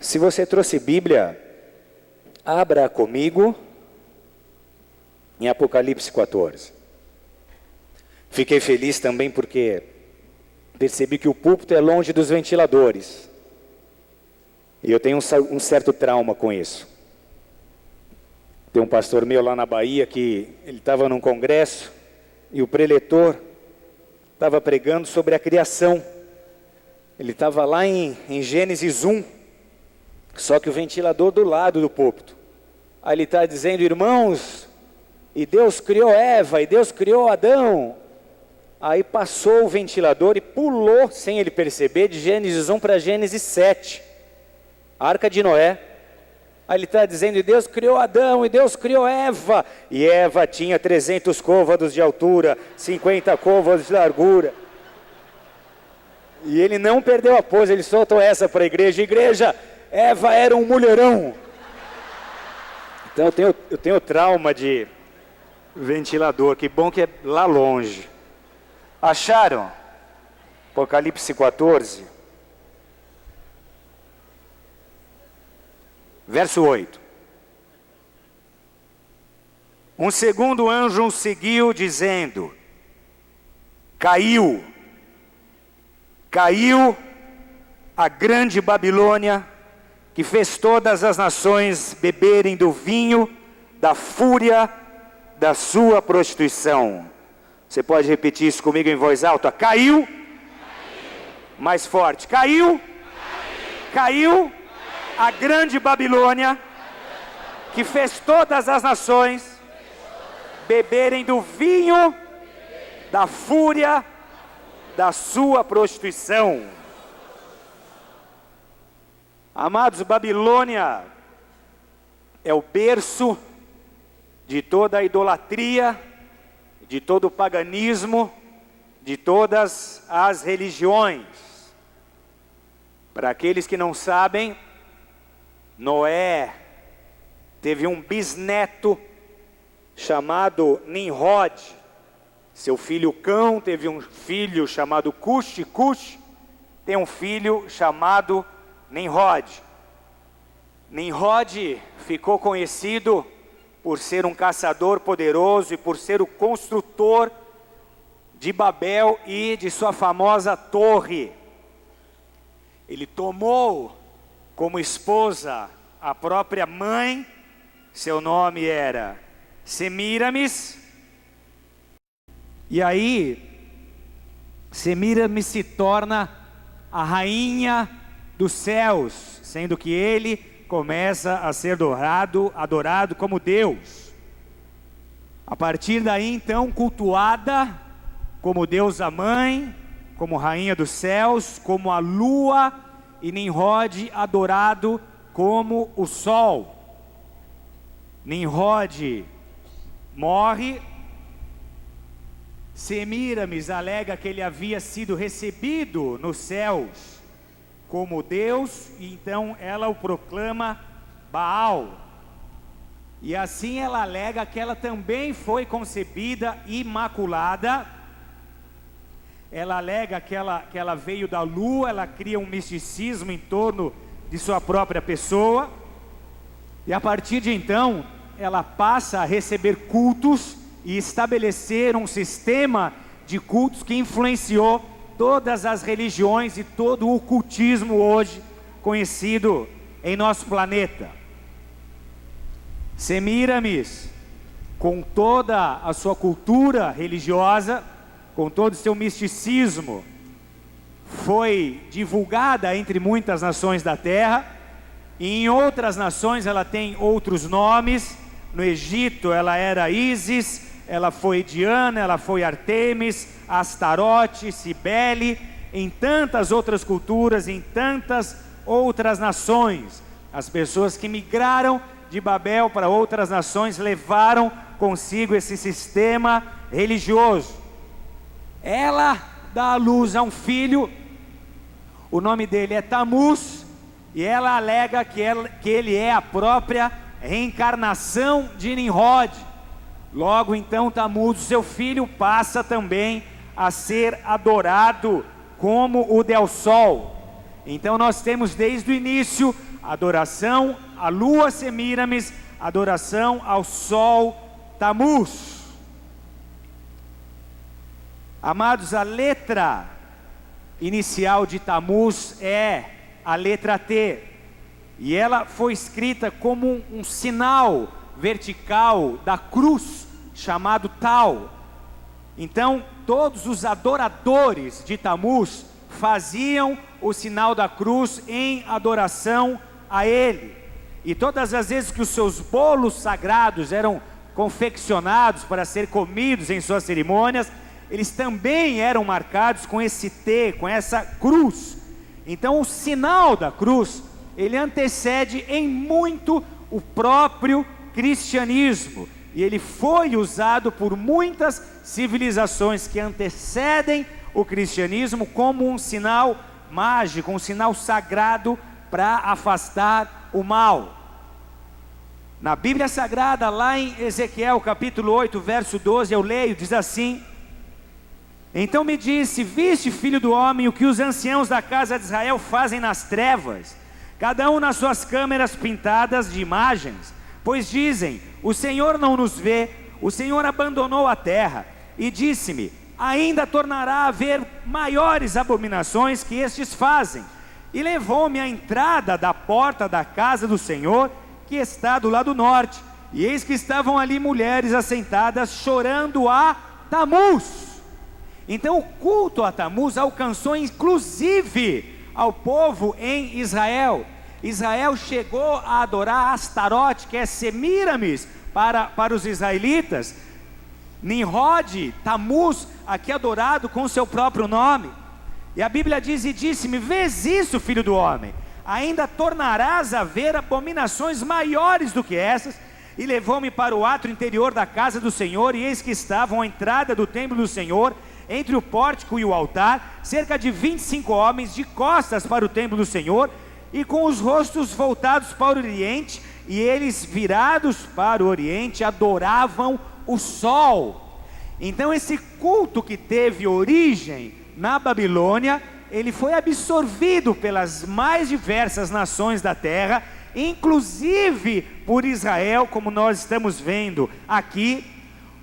Se você trouxe Bíblia, abra comigo em Apocalipse 14. Fiquei feliz também porque percebi que o púlpito é longe dos ventiladores. E eu tenho um certo trauma com isso. Tem um pastor meu lá na Bahia que ele estava num congresso e o preletor estava pregando sobre a criação. Ele estava lá em Gênesis 1, só que o ventilador do lado do púlpito. Aí ele está dizendo, irmãos, e Deus criou Eva, e Deus criou Adão. Aí passou o ventilador e pulou, sem ele perceber, de Gênesis 1 para Gênesis 7. A Arca de Noé. Aí ele está dizendo, e Deus criou Adão, e Deus criou Eva. E Eva tinha 300 côvados de altura, 50 côvados de largura. E ele não perdeu a pose, ele soltou essa para a igreja. Igreja, Eva era um mulherão. Então eu tenho trauma de ventilador, que bom que é lá longe. Acharam? Apocalipse 14. Verso 8. Um segundo anjo seguiu dizendo, caiu a grande Babilônia, que fez todas as nações beberem do vinho da fúria da sua prostituição. Você pode repetir isso comigo em voz alta? Caiu. Mais forte. Caiu a grande Babilônia, que fez todas as nações beberem do vinho da fúria da sua prostituição. Amados, Babilônia é o berço de toda a idolatria, de todo o paganismo, de todas as religiões. Para aqueles que não sabem, Noé teve um bisneto chamado Nimrod. Seu filho Cão teve um filho chamado Cush. Cush tem um filho chamado Nimrod. Nimrod ficou conhecido por ser um caçador poderoso e por ser o construtor de Babel e de sua famosa torre. Ele tomou como esposa a própria mãe, seu nome era Semíramis. E aí, Semíramis se torna a rainha dos céus, sendo que ele começa a ser adorado como Deus. A partir daí, então, cultuada como deusa mãe, como rainha dos céus, como a lua, e Nimrod adorado como o sol. Nimrod morre. Semíramis alega que ele havia sido recebido nos céus como Deus, e então ela o proclama Baal. E assim ela alega que ela também foi concebida imaculada. Ela alega que ela veio da lua, ela cria um misticismo em torno de sua própria pessoa. E a partir de então, ela passa a receber cultos e estabelecer um sistema de cultos que influenciou todas as religiões e todo o ocultismo hoje conhecido em nosso planeta. Semíramis, com toda a sua cultura religiosa, com todo o seu misticismo, foi divulgada entre muitas nações da terra, e em outras nações ela tem outros nomes. No Egito ela era Ísis, ela foi Diana, ela foi Artemis, Astarote, Cibele, em tantas outras culturas, em tantas outras nações. As pessoas que migraram de Babel para outras nações levaram consigo esse sistema religioso. Ela dá à luz a um filho, o nome dele é Tamuz, e ela alega que ele é a própria reencarnação de Nimrod. Logo então Tamuz, seu filho, passa também a ser adorado como o Deus Sol. Então nós temos desde o início adoração à lua Semíramis, adoração ao sol Tamuz. Amados, a letra inicial de Tamuz é a letra T, e ela foi escrita como um sinal vertical da cruz, chamado Tau. Então, todos os adoradores de Tamuz faziam o sinal da cruz em adoração a ele. E todas as vezes que os seus bolos sagrados eram confeccionados para ser comidos em suas cerimônias, eles também eram marcados com esse T, com essa cruz. Então o sinal da cruz, ele antecede em muito o próprio cristianismo, e ele foi usado por muitas civilizações que antecedem o cristianismo como um sinal mágico, um sinal sagrado para afastar o mal. Na Bíblia Sagrada, lá em Ezequiel capítulo 8, verso 12, eu leio, diz assim: então me disse, viste, filho do homem, o que os anciãos da casa de Israel fazem nas trevas, cada um nas suas câmeras pintadas de imagens, pois dizem, o Senhor não nos vê, o Senhor abandonou a terra, e disse-me, ainda tornará a haver maiores abominações que estes fazem, e levou-me à entrada da porta da casa do Senhor, que está do lado norte, e eis que estavam ali mulheres assentadas, chorando a Tamuz. Então o culto a Tamuz alcançou inclusive ao povo em Israel. Israel chegou a adorar Astarote, que é Semíramis, para os israelitas. Nimrod, Tamuz, aqui adorado com o seu próprio nome. E a Bíblia diz, e disse-me, vês isso, filho do homem, ainda tornarás a ver abominações maiores do que essas. E levou-me para o átrio interior da casa do Senhor, e eis que estavam à entrada do templo do Senhor, entre o pórtico e o altar, cerca de 25 homens de costas para o templo do Senhor, e com os rostos voltados para o oriente, e eles virados para o oriente, adoravam o sol. Então esse culto que teve origem na Babilônia, ele foi absorvido pelas mais diversas nações da terra, inclusive por Israel, como nós estamos vendo aqui.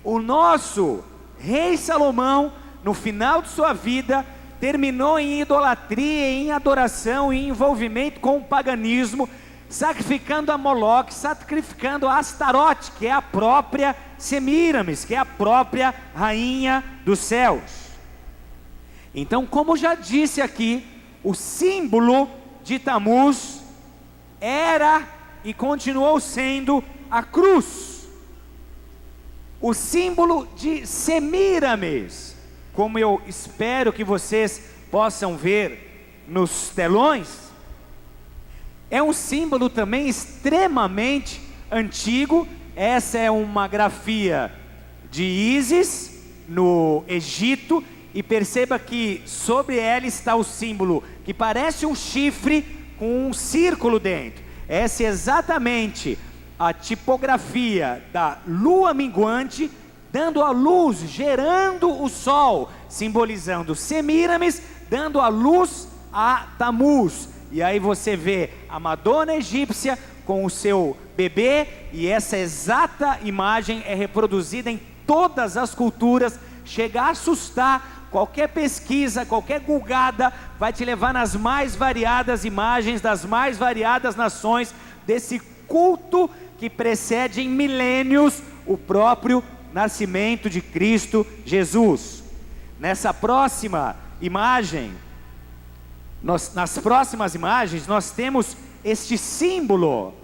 O nosso rei Salomão, no final de sua vida, terminou em idolatria, em adoração e envolvimento com o paganismo, sacrificando a Moloque, sacrificando a Astarote, que é a própria Semíramis, que é a própria rainha dos céus. Então, como já disse aqui, o símbolo de Tamuz era e continuou sendo a cruz. O símbolo de Semíramis, como eu espero que vocês possam ver nos telões, é um símbolo também extremamente antigo. Essa é uma grafia de Ísis no Egito, e perceba que sobre ela está o símbolo que parece um chifre com um círculo dentro. Essa é exatamente a tipografia da lua minguante, dando a luz, gerando o sol, simbolizando Semíramis, dando a luz a Tamuz. E aí você vê a Madonna egípcia com o seu bebê, e essa exata imagem é reproduzida em todas as culturas. Chega a assustar, qualquer pesquisa, qualquer gulgada vai te levar nas mais variadas imagens das mais variadas nações, desse culto que precede em milênios o próprio nascimento de Cristo Jesus. Nessa próxima imagem, nas próximas imagens, nós temos este símbolo.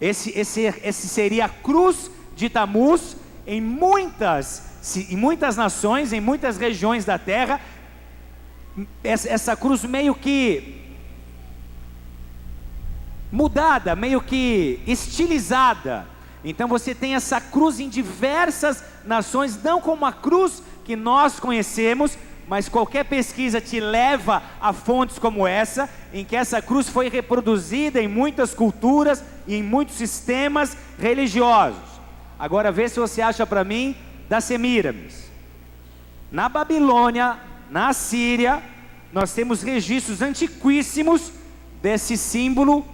Esse seria a cruz de Tamuz em muitas nações, em muitas regiões da terra. Essa cruz meio que mudada, meio que estilizada. Então você tem essa cruz em diversas nações, não como a cruz que nós conhecemos, mas qualquer pesquisa te leva a fontes como essa, em que essa cruz foi reproduzida em muitas culturas e em muitos sistemas religiosos. Agora vê se você acha para mim da Semíramis. Na Babilônia, na Síria, nós temos registros antiquíssimos desse símbolo,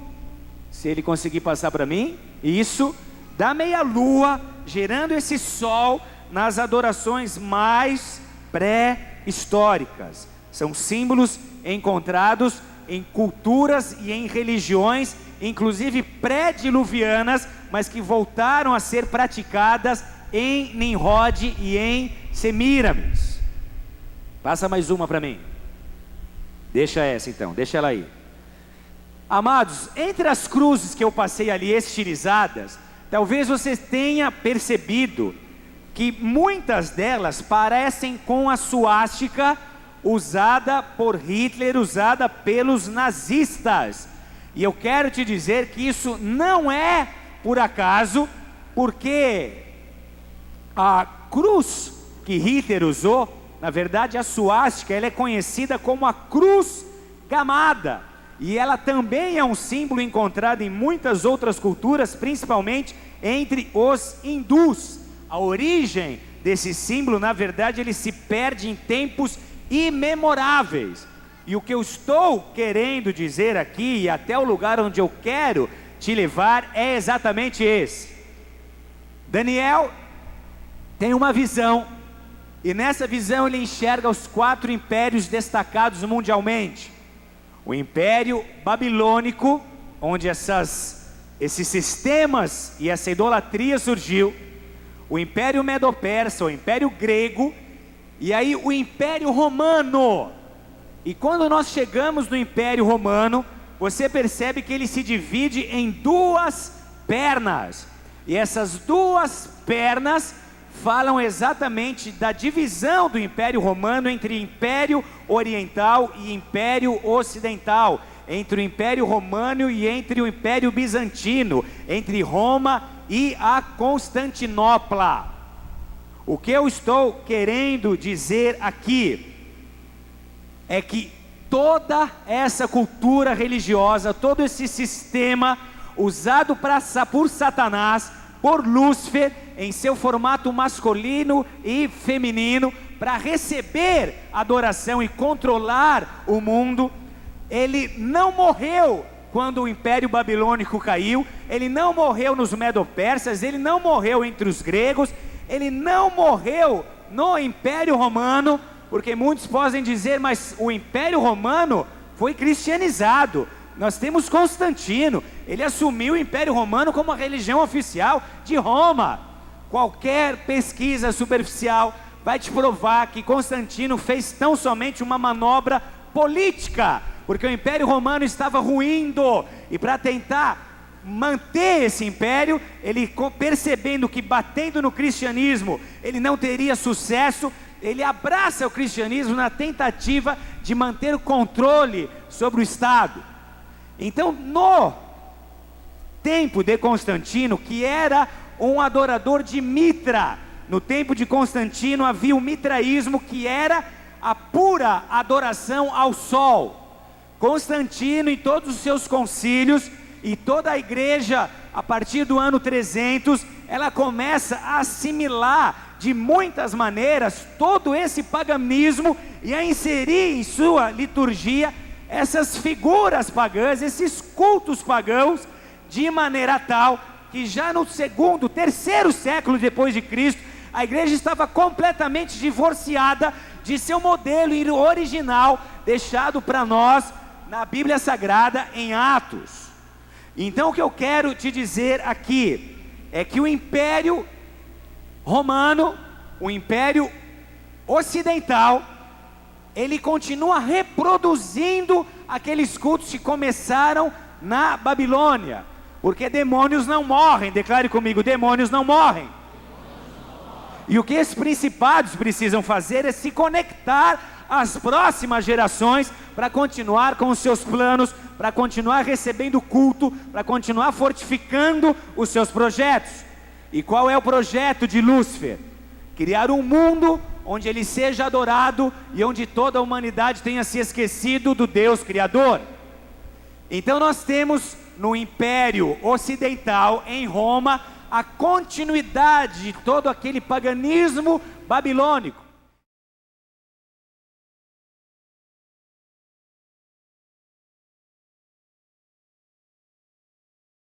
se ele conseguir passar para mim, isso, da meia-lua, gerando esse sol nas adorações mais pré-históricas. São símbolos encontrados em culturas e em religiões, inclusive pré-diluvianas, mas que voltaram a ser praticadas em Nimrod e em Semíramis. Passa mais uma para mim. Deixa essa então, deixa ela aí. Amados, entre as cruzes que eu passei ali estilizadas, talvez você tenha percebido que muitas delas parecem com a suástica usada por Hitler, usada pelos nazistas. E eu quero te dizer que isso não é por acaso, porque a cruz que Hitler usou, na verdade a suástica, ela é conhecida como a cruz gamada. E ela também é um símbolo encontrado em muitas outras culturas, principalmente entre os hindus. A origem desse símbolo, na verdade, ele se perde em tempos imemoráveis. E o que eu estou querendo dizer aqui, e até o lugar onde eu quero te levar, é exatamente esse. Daniel tem uma visão, e nessa visão ele enxerga os 4 impérios destacados mundialmente. O Império Babilônico, onde esses sistemas e essa idolatria surgiu. O Império Medo-Persa, o Império Grego, e aí o Império Romano. E quando nós chegamos no Império Romano, você percebe que ele se divide em 2 pernas. E essas 2 pernas falam exatamente da divisão do Império Romano entre Império Oriental e Império Ocidental, entre o Império Romano e entre o Império Bizantino, entre Roma e a Constantinopla. O que eu estou querendo dizer aqui é que toda essa cultura religiosa, todo esse sistema usado por Satanás, por Lúcifer, em seu formato masculino e feminino, para receber adoração e controlar o mundo, ele não morreu quando o Império Babilônico caiu, ele não morreu nos Medo-Persas, ele não morreu entre os gregos, ele não morreu no Império Romano, porque muitos podem dizer, mas o Império Romano foi cristianizado. Nós temos Constantino, ele assumiu o Império Romano como a religião oficial de Roma. Qualquer pesquisa superficial vai te provar que Constantino fez tão somente uma manobra política, porque o Império Romano estava ruindo, e para tentar manter esse império, ele, percebendo que batendo no cristianismo ele não teria sucesso, ele abraça o cristianismo na tentativa de manter o controle sobre o Estado. Então, no tempo de Constantino, que era um adorador de Mitra, no tempo de Constantino havia o mitraísmo, que era a pura adoração ao sol. Constantino e todos os seus concílios e toda a igreja, a partir do ano 300, ela começa a assimilar de muitas maneiras todo esse paganismo e a inserir em sua liturgia essas figuras pagãs, esses cultos pagãos, de maneira tal que já no terceiro século depois de Cristo, a igreja estava completamente divorciada de seu modelo original, deixado para nós na Bíblia Sagrada em Atos. Então o que eu quero te dizer aqui é que o Império Romano, o Império Ocidental, ele continua reproduzindo aqueles cultos que começaram na Babilônia, porque demônios não morrem. Declare comigo: demônios não morrem. E o que esses principados precisam fazer é se conectar às próximas gerações para continuar com os seus planos, para continuar recebendo culto, para continuar fortificando os seus projetos. E qual é o projeto de Lúcifer? Criar um mundo onde ele seja adorado e onde toda a humanidade tenha se esquecido do Deus Criador. Então nós temos no Império Ocidental, em Roma, a continuidade de todo aquele paganismo babilônico.